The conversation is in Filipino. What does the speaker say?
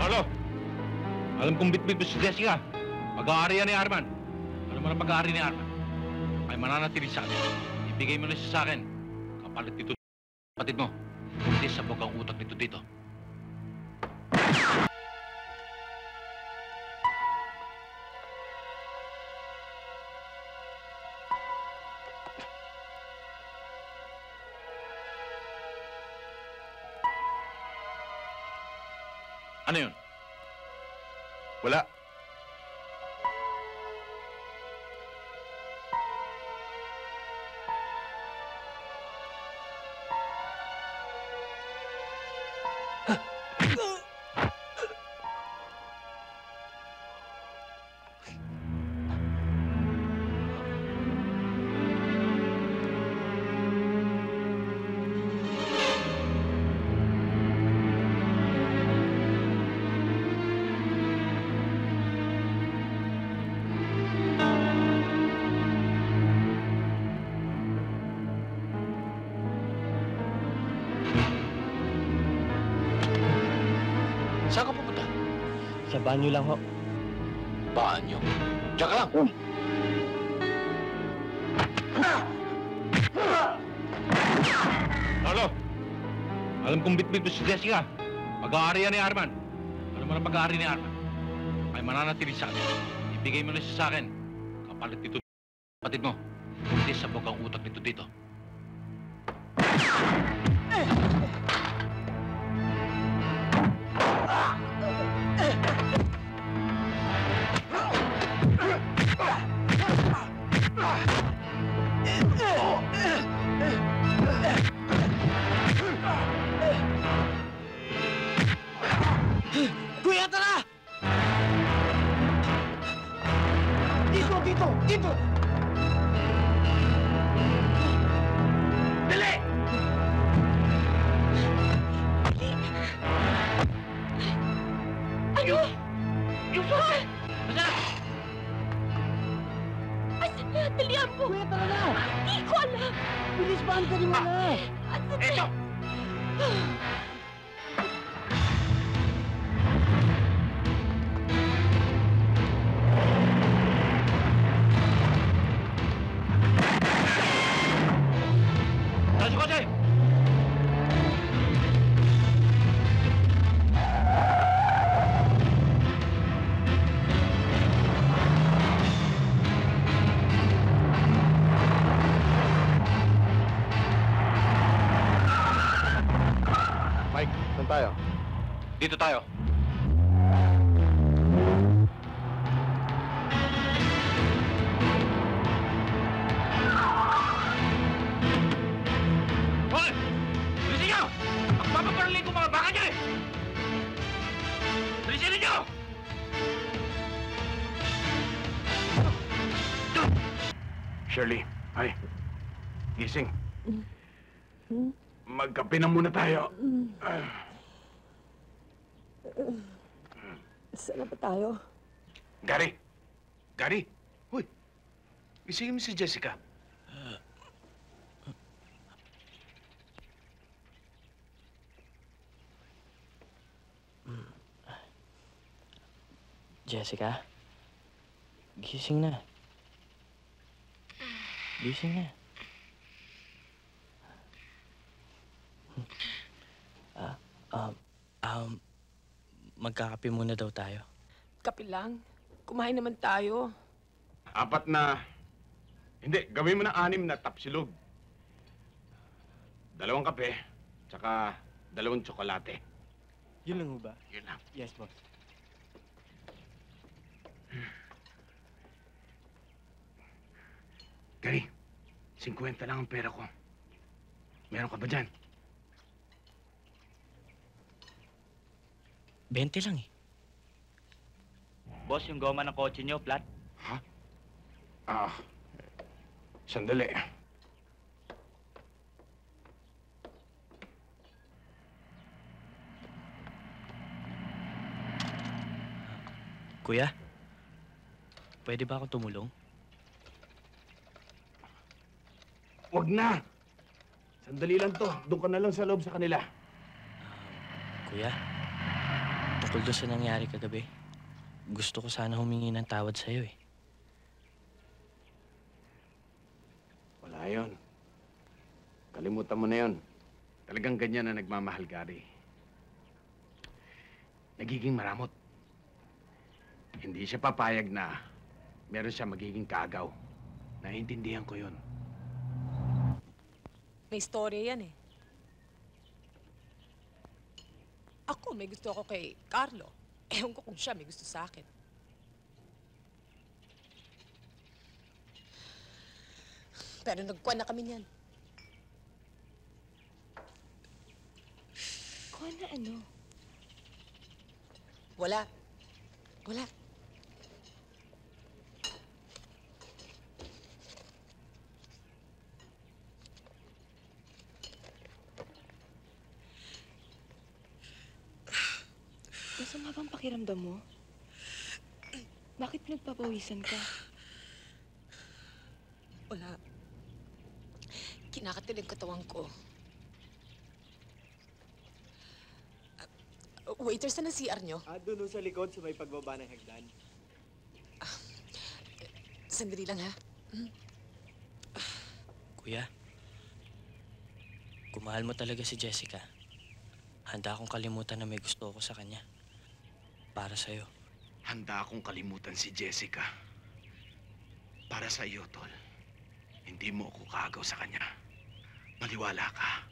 Lolo, alam kong bitbit mo si Jessica. Pag-aari yan ni Arman. Alam mo na pag-aari ni Arman ay mananatili sa amin. Ibigay mo na siya sa akin. Kapalit dito kapatid mo. Hindi sabog ang utak nito dito. Ano yun? Wala. Saan ka pupunta? Sa banyo lang ho. Banyo? Diyan ka lang. Lolo, alam kong bitbit mo si Jessica. Pag-aari yan ni Arman. Alam mo na pag-aari ni Arman ay mananatili sa akin. Ibigay mo na siya sa akin. Kapalit dito kapatid mo. Hindi sabog ang utak nito dito. Kuya, tara! Dito, dito, dito! Dali! Ano? Yung susi! Basta! Ay, dalihan mo! Kuya, tara na! Hindi ko alam! Bilis ba? Antarin mo na! Ito! Tayo ko, Jay! Mike, saan tayo? Dito tayo. Hoy! Bilisin nyo! Magpapaparalin ko mga baka nyo eh! Bilisin ninyo! Shirley, ay. Gising. Magkape na muna tayo. Saan na ba tayo? Gary! Gary! Uy! Gisingin mo si Jessica. Jessica? Gising na. Gising na. Magkakape muna daw tayo. Kape lang. Kumain naman tayo. 4 na... Hindi, gawin mo na 6 na tapsilog. 2 kape, tsaka 2 tsokolate. Yun lang ho ba? Yun lang. Yes, boss. Gary, 50 lang ang pera ko. Meron ka ba dyan? 20 lang eh. Boss, yung goma ng kotse nyo, flat. Ha? Sandali. Kuya, pwede ba ako tumulong? Wag na! Sandali lang to. Doon ka na lang sa loob sa kanila. Kuya, Tungkol doon sa nangyari kagabi, gusto ko sana humingi ng tawad sa'yo eh. Wala yon. Kalimutan mo na yon. Talagang ganyan na nagmamahal, Gary. Nagiging maramot. Hindi siya papayag na meron siya magiging kagaw. Naiintindihan ko yon. May istorya yan eh. Ako, may gusto ako kay Carlo. Ewan ko kung siya may gusto sa akin. Pero nagkuhan na kami niyan. Kuha na ano? Wala. Wala. Masama bang pakiramdam mo? Bakit pinagpapawisan ka? Wala. Kinakatilig katawan ko. Waiters na ng CR nyo? Doon sa likod sa may pagbaba ng hagdan. Sandali lang, ha? Kuya, kung mahal mo talaga si Jessica, handa akong kalimutan na may gusto ako sa kanya. Para sa'yo. Handa akong kalimutan si Jessica. Para sa iyo, Tol. Hindi mo ako kagaw sa kanya. Maniwala ka.